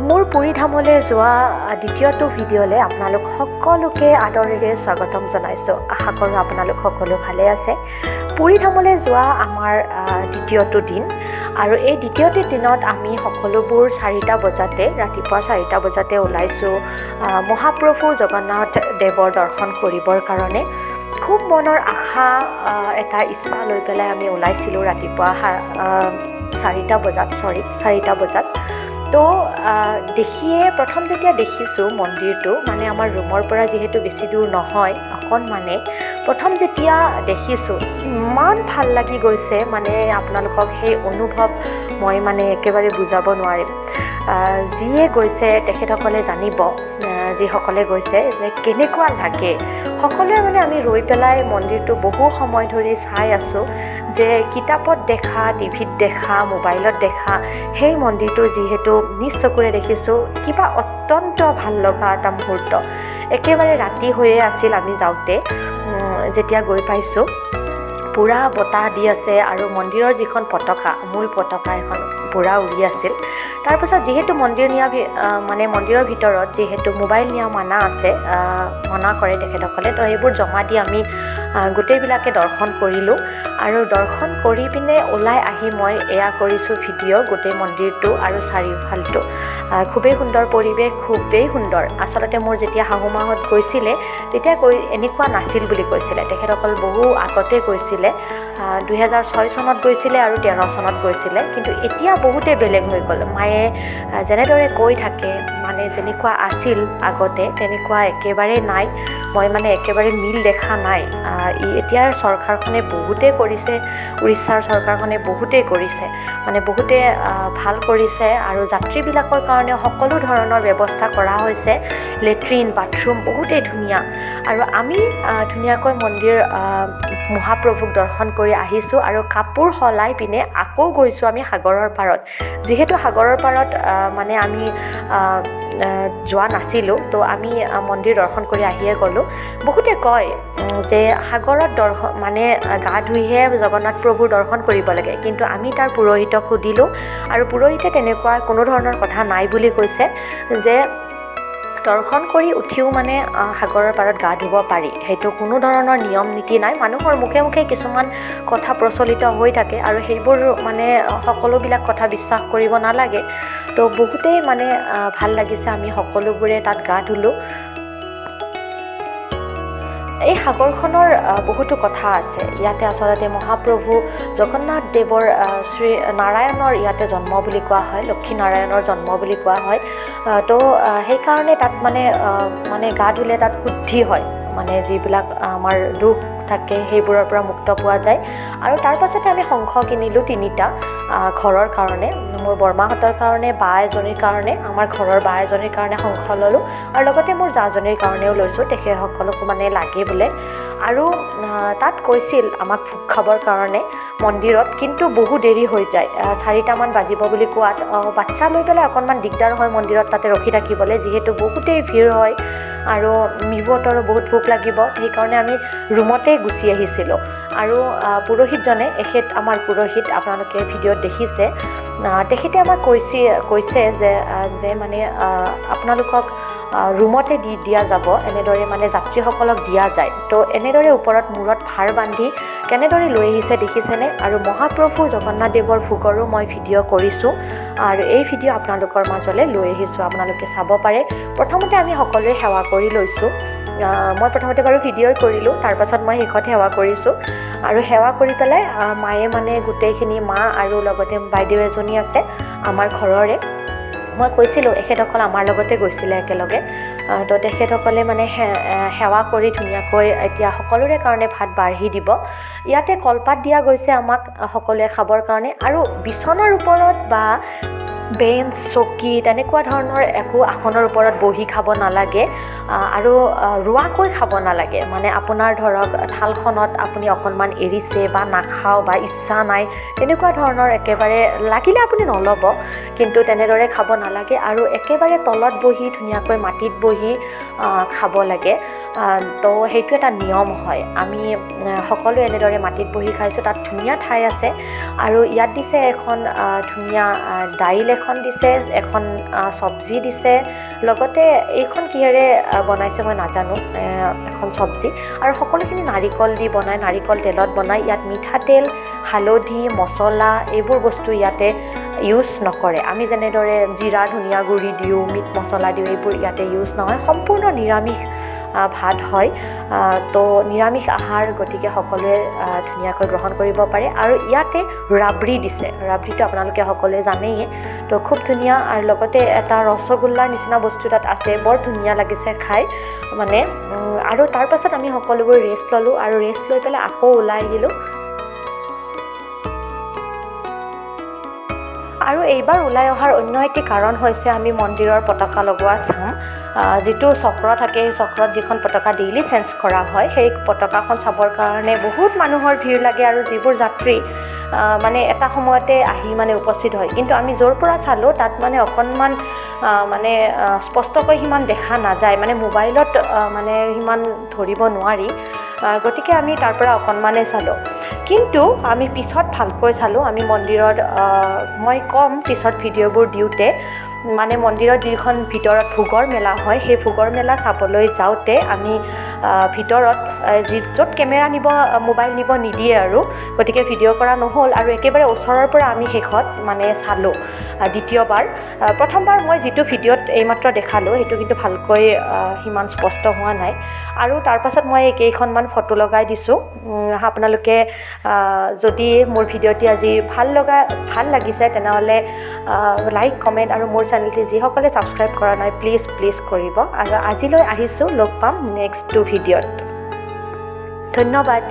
মোৰ পুৰী ধামলৈ যোৱা দ্বিতীয়টো ভিডিঅ'লৈ আপোনালোক সকলোকে আদৰেৰে স্বাগতম জনাইছোঁ। আশা কৰোঁ আপোনালোক সকলো ভালে আছে। পুৰী ধামলৈ যোৱা আমাৰ দ্বিতীয়টো দিন আৰু এই দ্বিতীয়টো দিনত আমি সকলোবোৰ 4টা বজাতে ৰাতিপুৱা 4টা বজাতে ওলাইছোঁ মহাপ্ৰভু জগন্নাথ দেৱৰ দৰ্শন কৰিবৰ কাৰণে। খুব মনৰ আশা এটা ইচ্ছা লৈ পেলাই আমি ওলাইছিলোঁ ৰাতিপুৱা 4টা বজাত। তো প্ৰথম যেতিয়া দেখিছোঁ মন্দিৰটো, মানে আমাৰ ৰুমৰ পৰা যিহেতু বেছি দূৰ নহয় অকণমানে, প্ৰথম যেতিয়া দেখিছোঁ ইমান ভাল লাগি গৈছে, মানে আপোনালোকক সেই অনুভৱ মই মানে একেবাৰে বুজাব নোৱাৰিম। যিয়ে গৈছে তেখেতসকলে জানিব, যিসকলে গৈছে যে কেনেকুৱা লাগে। সকলোৱে মানে আমি ৰৈ পেলাই মন্দিৰটো বহু সময় ধৰি চাই আছোঁ যে কিতাপত দেখা, টিভিত দেখা, মোবাইলত দেখা সেই মন্দিৰটো যিহেতু নিজ চকুৰে দেখিছোঁ, কিবা অত্যন্ত ভাল লগা এটা মুহূৰ্ত। একেবাৰে ৰাতি হৈয়ে আছিল আমি যাওঁতে, যেতিয়া গৈ পাইছোঁ পূৰা বতাহ দি আছে আৰু মন্দিৰৰ যিখন পতাকা, মূল পতাকা এখন পূৰা উৰি আছিল। তাৰপাছত যিহেতু মন্দিৰৰ ভিতৰত যিহেতু মোবাইল নিয়া মানা আছে, মনা কৰে তেখেতসকলে, তো সেইবোৰ জমা দি আমি গোটেইবিলাকে দৰ্শন কৰিলোঁ। আৰু দৰ্শন কৰি পিনে ওলাই আহি মই এয়া কৰিছোঁ ভিডিঅ' গোটেই মন্দিৰটো আৰু চাৰিওফালটো। খুবেই সুন্দৰ পৰিৱেশ, খুবেই সুন্দৰ। আচলতে মোৰ যেতিয়া শাহুমাহঁত গৈছিলে তেতিয়া এনেকুৱা নাছিল বুলি কৈছিলে। তেখেতসকল বহু আগতে গৈছিলে, 2006 চনত গৈছিলে আৰু 13 চনত গৈছিলে। কিন্তু এতিয়া বহুতেই বেলেগ হৈ গ'ল। মায়ে যেনেদৰে কৈ থাকে, মানে যেনেকুৱা আছিল আগতে তেনেকুৱা একেবাৰে নাই। মই মানে একেবাৰে মিল দেখা নাই। এতিয়াৰ চৰকাৰখনে বহুতেই কৰিছে, উৰিষ্যাৰ চৰকাৰখনে বহুতেই কৰিছে, মানে বহুতে ভাল কৰিছে। আৰু যাত্ৰীবিলাকৰ কাৰণে সকলো ধৰণৰ ব্যৱস্থা কৰা হৈছে। লেট্ৰিন, বাথৰুম বহুতেই ধুনীয়া। আৰু আমি ধুনীয়াকৈ মন্দিৰ মহাপ্ৰভুক দৰ্শন কৰি আহিছোঁ আৰু কাপোৰ সলাই পিনে আকৌ গৈছোঁ আমি সাগৰৰ পাৰত। যিহেতু সাগৰৰ পাৰত মানে আমি যোৱা নাছিলোঁ, তো আমি মন্দিৰ দৰ্শন কৰি আহিয়ে গ'লোঁ। বহুতে কয় যে সাগৰত গা ধুইহে জগন্নাথ প্ৰভুৰ দৰ্শন কৰিব লাগে, কিন্তু আমি তাৰ পুৰোহিতক সুধিলোঁ আৰু পুৰোহিতে তেনেকুৱা কোনো ধৰণৰ কথা নাই বুলি কৈছে, যে দৰ্শন কৰি উঠিও মানে সাগৰৰ পাৰত গা ধুব পাৰি। সেইটো কোনো ধৰণৰ নিয়ম নীতি নাই। মানুহৰ মুখে মুখে কিছুমান কথা প্ৰচলিত হৈ থাকে আৰু সেইবোৰ মানে সকলোবিলাক কথা বিশ্বাস কৰিব নালাগে। তো বহুতেই মানে ভাল লাগিছে, আমি সকলোবোৰে তাত গা ধুলোঁ। এই সাগৰখনৰ বহুতো কথা আছে। ইয়াতে আচলতে মহাপ্ৰভু জগন্নাথ দেৱৰ শ্ৰী নাৰায়ণৰ ইয়াতে জন্ম বুলি কোৱা হয়, লক্ষী নাৰায়ণৰ জন্ম বুলি কোৱা হয়। তো সেইকাৰণে তাত মানে গা ধুলে তাত শুদ্ধি হয়, মানে যিবিলাক আমাৰ দুখ থাকে সেইবোৰৰ পৰা মুক্ত পোৱা যায়। আৰু তাৰ পাছতে আমি শংখ কিনিলোঁ 3টা ঘৰৰ কাৰণে, মোৰ বৰমাহঁতৰ কাৰণে, বা এজনীৰ কাৰণে, আমাৰ ঘৰৰ বা এজনীৰ কাৰণে শংখ ল'লোঁ আৰু লগতে মোৰ জাজনীৰ কাৰণেও লৈছোঁ। তেখেতসকলকো মানে লাগে বোলে। আৰু তাত কৈছিল আমাক ভোগ খাবৰ কাৰণে মন্দিৰত, কিন্তু বহু দেৰি হৈ যায়। 4টামান বাজিব বুলি কোৱাত বাচ্ছা লৈ পেলাই অকণমান দিগদাৰ হয় মন্দিৰত তাতে ৰখি থাকিবলৈ, যিহেতু বহুতেই ভিৰ হয় আৰু মিহুহঁতৰো বহুত ভোক লাগিব। সেইকাৰণে আমি ৰুমতেই গুচি আহিছিলোঁ। আৰু পুৰোহিতজনে, আমাৰ পুৰোহিত আপোনালোকে ভিডিঅ'ত দেখিছে, তেখেতে আমাক কৈছে যে মানে আপোনালোকক ৰুমতে দিয়া যাব, এনেদৰে মানে যাত্ৰীসকলক দিয়া যায়। তো এনেদৰে ওপৰত মূৰত ভাৰ বান্ধি কেনেদৰে লৈ আহিছে দেখিছেনে? আৰু মহাপ্ৰভু জগন্নাথ দেৱৰ ভোগৰো মই ভিডিঅ' কৰিছোঁ আৰু এই ভিডিঅ' আপোনালোকৰ মাজলৈ লৈ আহিছোঁ, আপোনালোকে চাব পাৰে। প্ৰথমতে আমি সকলোৱে সেৱা কৰি লৈছোঁ। মই প্ৰথমতে বাৰু ভিডিঅ'ই কৰিলোঁ, তাৰপাছত মই শেষত সেৱা কৰিছোঁ। আৰু সেৱা কৰি পেলাই মায়ে মানে গোটেইখিনি, মা আৰু লগতে বাইদেউ এজনী আছে আমাৰ ঘৰৰে, মই কৈছিলোঁ এখেতসকল আমাৰ লগতে গৈছিলে একেলগে। তো তেখেতসকলে মানে সেৱা কৰি ধুনীয়াকৈ এতিয়া সকলোৰে কাৰণে ভাত বাঢ়ি দিব। ইয়াতে কলপাত দিয়া গৈছে আমাক সকলোৱে খাবৰ কাৰণে। আৰু বিচনাৰ ওপৰত বা বেঞ্চ, চকী তেনেকুৱা ধৰণৰ একো আসনৰ ওপৰত বহি খাব নালাগে আৰু ৰোৱাকৈ খাব নালাগে। মানে আপোনাৰ ধৰক থালখনত আপুনি অকণমান এৰিছে বা নাখাওঁ বা ইচ্ছা নাই, তেনেকুৱা ধৰণৰ একেবাৰে লাগিলে আপুনি নল'ব, কিন্তু তেনেদৰে খাব নালাগে। আৰু একেবাৰে তলত বহি ধুনীয়াকৈ মাটিত বহি খাব লাগে। তো সেইটো এটা নিয়ম হয়। আমি সকলোৱে এনেদৰে মাটিত বহি খাইছোঁ। তাত ধুনীয়া ঠাই আছে আৰু ইয়াত দিছে এখন ধুনীয়া দাইল এখন দিছে, এখন চব্জি দিছে, লগতে এইখন কিহেৰে বনাইছে মই নাজানো, এখন চব্জি আৰু সকলোখিনি নাৰিকল দি বনায়, নাৰিকল তেলত বনায়। ইয়াত মিঠাতেল, হালধি, মছলা এইবোৰ বস্তু ইয়াতে ইউজ নকৰে। আমি যেনেদৰে জিৰা ধনিয়া গুড়ি দিওঁ, মিট মছলা দিওঁ, এইবোৰ ইয়াতে ইউজ নহয়। সম্পূৰ্ণ নিৰামিষ ভাত হয়। তো নিৰামিষ আহাৰ, গতিকে সকলোৱে ধুনীয়াকৈ গ্ৰহণ কৰিব পাৰে। আৰু ইয়াতে ৰাবৰি দিছে, ৰাবৰিটো আপোনালোকে সকলোৱে জানেই, তো খুব ধুনীয়া। আৰু লগতে এটা ৰসগোল্লাৰ নিচিনা বস্তু তাত আছে, বৰ ধুনীয়া লাগিছে খাই মানে। আৰু তাৰপাছত আমি সকলোবোৰ ৰেষ্ট ল'লোঁ আৰু ৰেষ্ট লৈ পেলাই আকৌ ওলাই আহিলোঁ। আৰু এইবাৰ ওলাই অহাৰ অন্য এটি কাৰণ হৈছে আমি মন্দিৰৰ পতাকা লগোৱা চাম। যিটো চক্ৰ থাকে, সেই চক্ৰত যিখন পতাকা ডেইলি চেঞ্জ কৰা হয়, সেই পতাকাখন চাবৰ কাৰণে বহুত মানুহৰ ভিৰ লাগে আৰু যিবোৰ যাত্ৰী মানে এটা সময়তে আহি মানে উপস্থিত হয়। কিন্তু আমি য'ৰ পৰা চালোঁ তাত মানে অকণমান মানে স্পষ্টকৈ সিমান দেখা নাযায়, মানে মোবাইলত মানে সিমান ধৰিব নোৱাৰি। গতিকে আমি তাৰ পৰা অকণমানেই চালোঁ। কিন্তু আমি পিছত ভালকৈ চালোঁ। আমি মন্দিৰত মই ক'ম পিছত ভিডিঅ'বোৰ দিওঁতে, মানে মন্দিৰত যিখন ভিতৰত ভোগৰ মেলা হয়, সেই ভোগৰ মেলা চাবলৈ যাওঁতে আমি ভিতৰত য'ত কেমেৰা নিব, মোবাইল নিব নিদিয়ে আৰু, গতিকে ভিডিঅ' কৰা নহ'ল। আৰু একেবাৰে ওচৰৰ পৰা আমি শেষত মানে চালোঁ দ্বিতীয়বাৰ। প্ৰথমবাৰ মই যিটো ভিডিঅ'ত এইমাত্ৰ দেখালোঁ সেইটো কিন্তু ভালকৈ সিমান স্পষ্ট হোৱা নাই। আৰু তাৰপাছত মই কেইখনমান ফটো লগাই দিছোঁ। আপোনালোকে যদি মোৰ ভিডিঅ'টি আজি ভাল লাগিছে তেনেহ'লে লাইক, কমেণ্ট আৰু মোৰ চেনেলটি যিসকলে ছাবস্ক্ৰাইব কৰা নাই প্লিজ কৰিব। আৰু আজিলৈ আহিছোঁ, লগ পাম নেক্সট ভিডিঅ'ত। ধন্যবাদ।